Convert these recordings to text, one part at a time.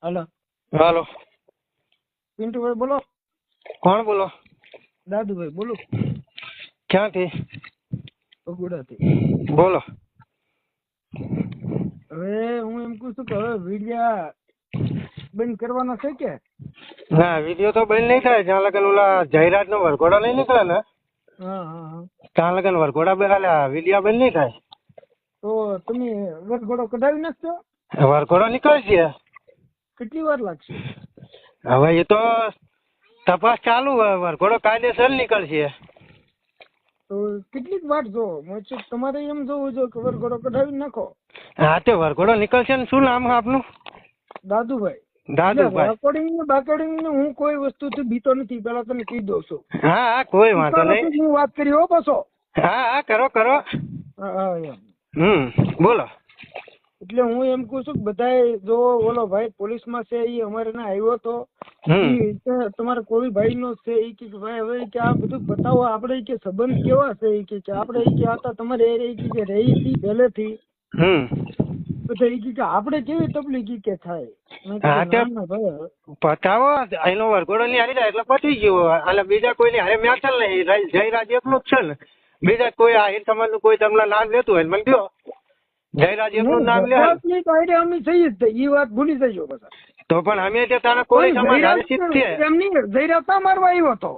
Hello હાલો. પિન્ટુભાઈ બોલો. કોણ બોલો? દાદુભાઈ બોલો. ક્યાંથી? બગુડાથી. બોલો. હવે હું એમ કહું છું કે હવે વિડિયા બંધ કરવાના છે કે? ના, વિડીયો તો બંધ નહીં થાય જ્યાં લગન ઓલા જાહેરાત નો વરઘોડો નહીં નીકળે ને હા હા હા. ત્યાં લગન વરઘોડા વિડીયો બંધ નહીં થાય. તો તમે વરઘોડો કઢાવી નાખશો? વરઘોડો નીકળશે. કેટલી વાર લાગશે? હવે એ તો તપાસ ચાલુ હોય. વરઘોડો કાયદેસર નીકળશે. તો કેટલીક વાર જો તમારે એમ જોવું જો કે વરઘોડો કઢાવી નાખો. હા, તે વરઘોડો નીકળશે ને. શું નામ આપનું? દાદુભાઈ. દાદુભાઈ. રેકોર્ડિંગ ને હું કોઈ વસ્તુથી બીતો નથી, પેલા તમે કહી દઉં છું. હા હા, કોઈ વાંધો નહીં. હું વાત કરી હો પાછો. હા હા, કરો કરો. હા એમ. બોલો. એટલે હું એમ કહું છું કે બધાય જો ઓલો ભાઈ પોલીસમાં છે એ અમારે ના આવ્યો તો તમારે કોઈ ભાઈ નો છે એ કે ભાઈ હવે કે આ બધું બતાવો આપણે કે સંબંધ કેવા છે એ કે આપણે એ કે હતા તમારે એ કે રહી હતી પહેલેથી બધા એ કે આપણે કેવી તકલીફ કે થાય. પતાવો એનો વરઘોડો ની હારી જાય એટલે પતી ગયો. એટલે બીજા કોઈ ની હારે મેટલ નહીં. જયરાજ એકલો જ છે ને. બીજા કોઈ આહિર સમાજ નું કોઈ તમને નામ લેતું હોય મને કયો. જયરાજ એકલું નામ લે અમે થઈ જ એ વાત ભૂલી જજો બધા. તો પણ અમે તારા કોઈ સમાજ એમની જયરાજ મારવા આવ્યો હતો.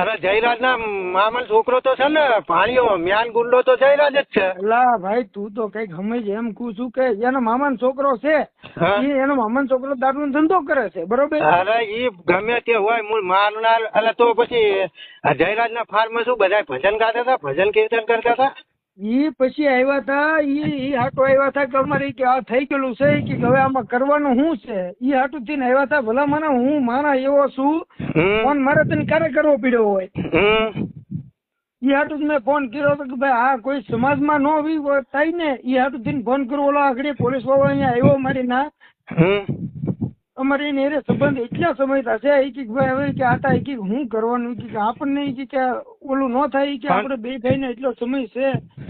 અરે જયરાજ ના મામા છોકરો તો છે ને પાણીઓ મ્યાન ગુંડો તો જયરાજ જ છે. લા ભાઈ તું તો કઈક સમજ એમ કહું છું કે એનો મામા છોકરો છે એનો મામા છોકરો દારૂ નો ધંધો કરે છે બરોબર. અરે ઈ ગમે તે હોય મૂળ મારનાર. એટલે તો પછી જયરાજ ના ફાર્મ શું બધા ભજન ગાતા હતા, ભજન કીર્તન કરતા હતા. ઈ પછી આવ્યા હતા ઈ હાટો આવ્યા હતા કે અમારે કે આ થઈ ગયેલું છે કે હવે આમાં કરવાનું શું છે. ઈ હાટુ થઈને આવ્યા હતા. ભલા મને હું મારા એવો છું ફોન મારે તને ક્યારે કરવો પડ્યો હોય. ઈ હાટુ મેં ફોન કર્યો હતો કે ભાઈ આ કોઈ સમાજમાં નો થાય ને ઈ હાટુ થઈને ફોન કર્યો. ઓલા આગળ પોલીસ વાળો અહીંયા આવ્યો મારી ના અમારે એને એ સંબંધ એટલા સમય છે કે ભાઈ હવે કે આતા કે શું કરવાનું કે આપણને કે ઓલું ન થાય કે આપણે બે ભાઈ ને એટલો સમય છે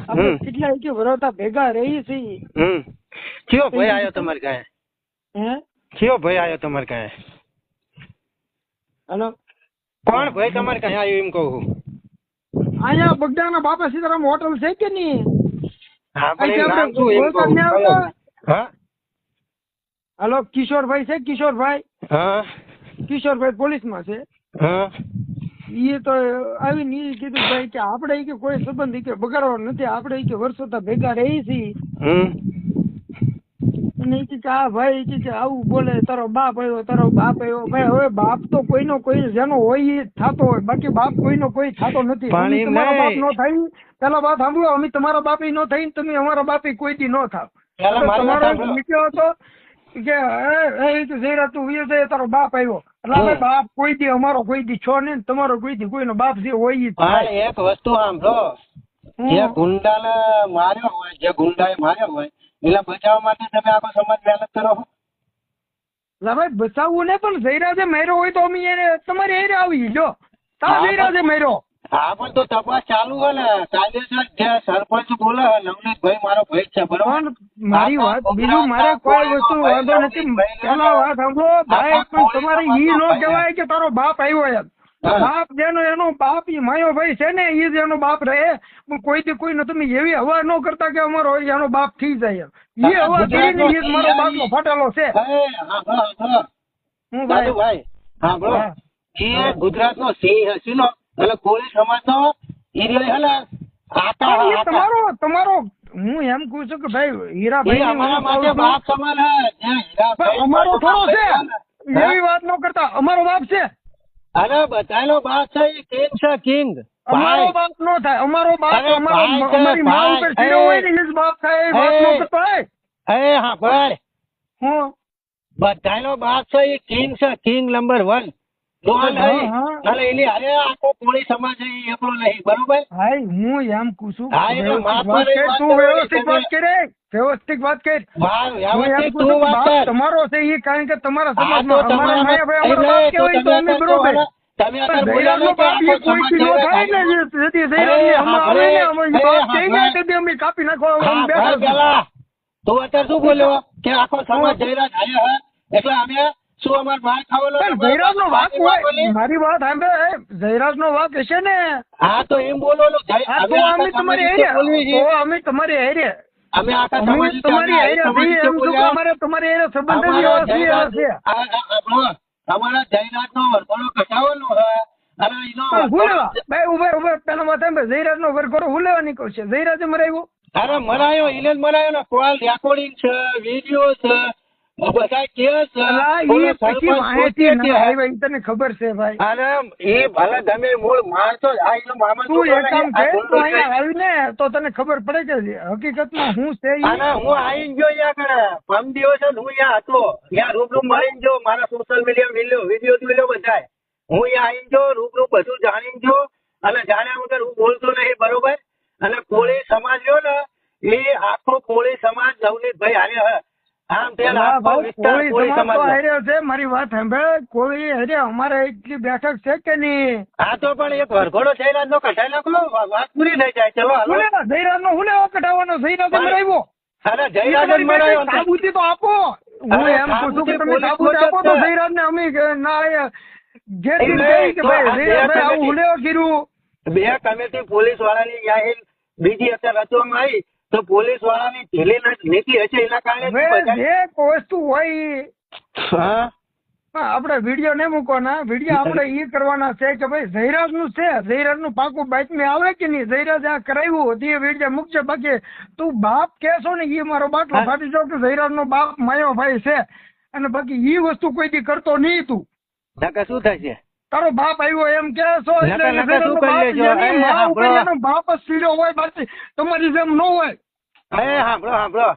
આપણે કેટલા કે વરવતા ભેગા રહી છીએ. કયો ભાઈ આવ્યો તમારે કાંઈ? કયો ભાઈ આવ્યો તમારે કાંઈ? હેલો, કોણ ભાઈ તમારે કાંઈ આવ્યો એમ કહું? અહીંયા બગદાના બાપા સીતારામ હોટલ છે કે નહીં? હેલો, કિશોરભાઈ છે? કિશોરભાઈ કિશોરભાઈ પોલીસમાં છે. એ તો આવીને એ કીધું ભાઈ કે આપણે કે કોઈ સંબંધ કે બગાડવાનો નથી, આપણે કે વર્ષોતા ભેગા રહી છીએ. અને કે આ ભાઈ કે આવું બોલે તારો બાપ આવ્યો, તારો બાપ આવ્યો. ભાઈ હવે બાપ તો કોઈનો કોઈ જેનો હોય એ થતો હોય, બાકી બાપ કોઈનો કોઈ થતો નથી. તમારો બાપ નો થાય પેલા વાત સાંભળો. અમે તમારા બાપ નો થઈ તમે અમારા બાપ કોઈ દી નો થાવ. તમારો નીકળ્યો હતો કે જયરા તું વીર જાય તારો બાપ આવ્યો એટલે બાપ કોઈ દી અમારો કોઈ દી છો ને તમારો કોઈ દી કોઈનો બાપ જે હોય. એક વસ્તુ સાંભળો, જે ગુંડાને માર્યો હોય, જે ગુંડાએ માર્યો હોય એટલે બચાવવા માટે તમે આખો સમાજ મહેનત કરો. ભાઈ બચાવવું ને પણ જયરાજે માર્યો હોય તો અમે એને તમારે એ આવી જો જયરાજે માર્યો. હા પણ તો તપાસ ચાલુ હોય ને કાયદેસર. જે સરપંચ બોલે નવનીતભાઈ મારો ભાઈ છે બરોબર. મારી વાત બીજું મારે કોઈ વસ્તુ વાંધો નથી. પેલા વાત સાંભળો ભાઈ, પણ તમારે ઈ નો કહેવાય કે તારો બાપ આવ્યો એમ. બાપ જેનો એનો બાપ માયો ભાઈ છે ને ઈ જ એનો બાપ રહે. પણ કોઈ થી કોઈ તમે એવી હવા ન કરતા કે અમારો એનો બાપ થઈ જાય એમ. એ હવા કરીને ઈ જ મારો બાપ નો ફાટેલો છે. હું ભાઈ હા બરો એ ગુજરાત નો સિંહ સિંહ એટલે કોળી સમાજ નો તમારો હું એમ કહું છું કે ભાઈ હીરાભાઈ અમારો થોડો છે એવી વાત ન કરતા. અમારો બાપ છે. અરે બધાનો બાપ છે એ કિંગ છે કિંગ. અમારો બાપ નો થાય. અમારો બાપ અમારી મા ઉપર સીધો હોય ને એ જ બાપ થાય. એ વાત નો કરતો હોય. હા ભાઈ હું બધાનો બાપ છે એ કિંગ છે કિંગ નંબર 1. હું એમ કહું છું વ્યવસ્થિત વાત કર. તમારો છે એ કારણ કે તમારા સમાજમાં કાપી નાખવા. તું અત્યારે શું બોલ્યો કે આખો સમાજ જયરાજ આવ્યો એટલે અમે શું અમાર માર ખાવાનો પણ જયરાજનો વાંક હોય, મારી વાત સાંભળે, જયરાજનો વાંક હશે ને. હા તો એમ બોલો હા, તો અમે તમારી હારે, તો અમે તમારી હારે, અમે આખા અમે સમાજ તમારી હારે છીએ, એમ શું કે અમારે તમારી હારે સંબંધ જ એવા છે, એવા છે. અમારા જયરાજનો વરઘોડો કઢાવવાનો છે અને એનો પણ હું લેવા ભાઈ ઉભા પેલા વાત સાંભળે, જયરાજનો વરઘોડો હું લેવા નીકળશે? જયરાજે મરાવ્યો? અરે મરાયો, એને જ મરાયો ને. કોલ રેકોર્ડિંગ છે, વિડીયો છે, બધા કેસ છે. અલા, ઈ પછી માહિતી ન આવ્યા, ઈ તને ખબર છે ભાઈ. અને એ ભલે તમે મૂળ માણસો જ, આ એનો મામા તું એક કામ કર, તું અહીંયા આવીને તો તને ખબર પડે કે હકીકતમાં હું છે ઈ. અને હું આવીને જો અહીંયા આગળ પમ દિવસે હું અહીંયા હતો, ત્યાં રૂબરૂ મળીને જો, મારા સોશિયલ મીડિયા વિડીયો બધાય હું અહીંયા આવીને જો, રૂબરૂ બધું જાણીને જો, અને જાણ્યા વગર હું બોલતો નહીં, બરોબર. અને કોળી સમાજ રહ્યો ને એ આખો કોળી સમાજ નવનીતભાઈ હારે આમ પેલા આખો વિસ્તાર કોળી સમાજ હારે છે. મારી વાત સાંભળ, કોળી હારે અમારે એટલી બેઠક છે કે નહીં? હા તો પણ એક વરઘોડો જયરાજનો કઢાઈ નાખો, વાત પૂરી થઈ જાય. ચલો હાલો. જયરાજનો હું લેવા કઢાવવાનો? જયરાજે મરાવ્યો. અરે જયરાજ જ મરાયો. સાબુતી તો આપો. હું એમ પૂછું કે તમે સાબુતી આપો તો જયરાજને અમે ના જે ભાઈ આવું હું લેવા કર્યું. બે કમિટી પોલીસ વાળાની ન્યાય બીજી અત્યારે રચવામાં આવી તો પોલીસ વાળાની ઢીલી નીતિ હશે, એના કારણે જે વસ્તુ હોય આપણે વિડીયો નહીં મૂકવાના. વિડીયો આપણે એ કરવાના છે કે ભાઈ જયરાજ નું છે, જયરાજ નું પાકું બાતમી આવે કે નહીં, જયરાજ આ કરાવ્યું તે વિડીયો મૂકશે. બાકી તું બાપ કેશો ને એ મારો બાટલો ફાટી જાવ કે જયરાજ નો બાપ માયો ભાઈ છે, અને બાકી એ વસ્તુ કોઈ દી કરતો નહીં. તું શું થશે? તારો બાપ આવ્યો એમ કે છો બાપ જ સીડો હોય, બાકી તમારી જેમ ન હોય. સાંભળો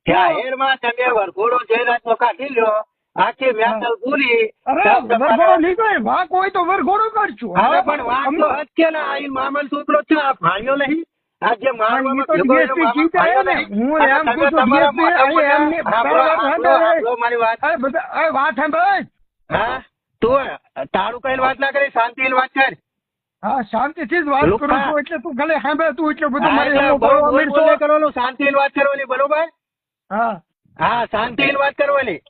જાહેરમાં તમે વરઘોડો જયરાજનો કાઢી લ્યો, આખી મહેસલ પૂરી. વરઘોડો નીકળે વાંક હોય તો વરઘોડો કરશું. હવે પણ વાંક તો હજ કે ના, આ મામલ છોકરો છે, આ ભાણ્યો નહીં. આ જે મારવામાં મારી વાત સાંભળ. હા તું તારું કઈ વાત ના કરી, શાંતિ વાત કર. હા શાંતિથી જ વાત કરું છું, એટલે તું ખાલી સાંભળ. તું એટલે બધું કરવાનું, શાંતિ વાત કરવાની, બરોબર? હા હા શાંતિ વાત કરવાની.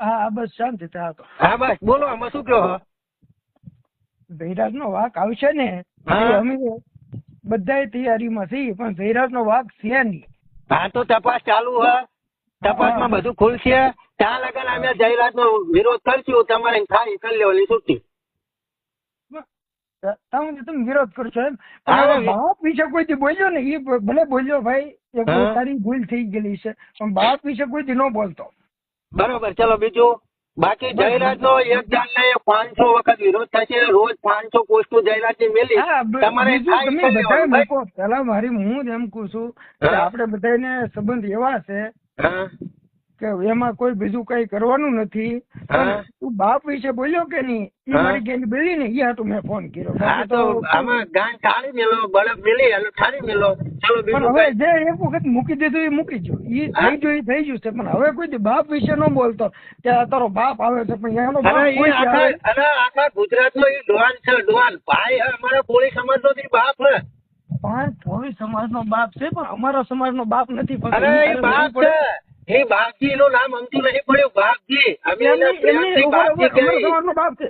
હા બસ શાંતિ. હા બસ બોલો, આમાં શું કહો? જયરાજ નો વાંક આવશે ને, અમે બધા તૈયારીમાં છીએ, પણ જયરાજ નો વાંક છે નહીં. હા તો તપાસ ચાલુ હ, તપાસમાં બધું ખુલશે. ત્યાં લગન અમે જયરાજ નો વિરોધ કરશું, તમારે થાય કરી લેવાની છૂટી. તમે વિરોધ કરશો એમ? બાપ વિશે કોઈ બોલ્યો ને, એ ભલે બોલ્યો ભાઈ, તારી ભૂલ થઈ ગયેલી છે, પણ બાપ વિશે કોઈ ન બોલતો. બરોબર, ચલો બીજું. બાકી જયરાજ નો એક જાણ ને 500 વખત વિરોધ થશે, રોજ 500 પોસ્ટો જયરાજ ની મેલી. તમારે પેલા મારી હું એમ કહું છું કે આપણે બધાને સંબંધ એવા છે કે એમાં કોઈ બીજું કઈ કરવાનું નથી. તું બાપ વિશે બોલ્યો કે નહીં, એ મારી ગેંગ બેલી ને, એ હાટું મેં ફોન કર્યો. હવે જે એક વખત મૂકી દીધું એ મૂકી ગયું, એ થઈ ગયું એ થઈ ગયું છે. પણ હવે કોઈ બાપ વિશે ન બોલતો કે તારો બાપ આવે છે, પણ એનો આખા ગુજરાત નો એ ડોન છે, ડોન ભાઈ અમારા કોળી સમાજ નો બાપ હે. પણ કોળી સમાજ નો બાપ છે, પણ અમારા સમાજ નો બાપ નથી. એ બાપજી નું નામ અમતું નહીં પડ્યું. બાપજી અમે સમાજ નો બાપ છે.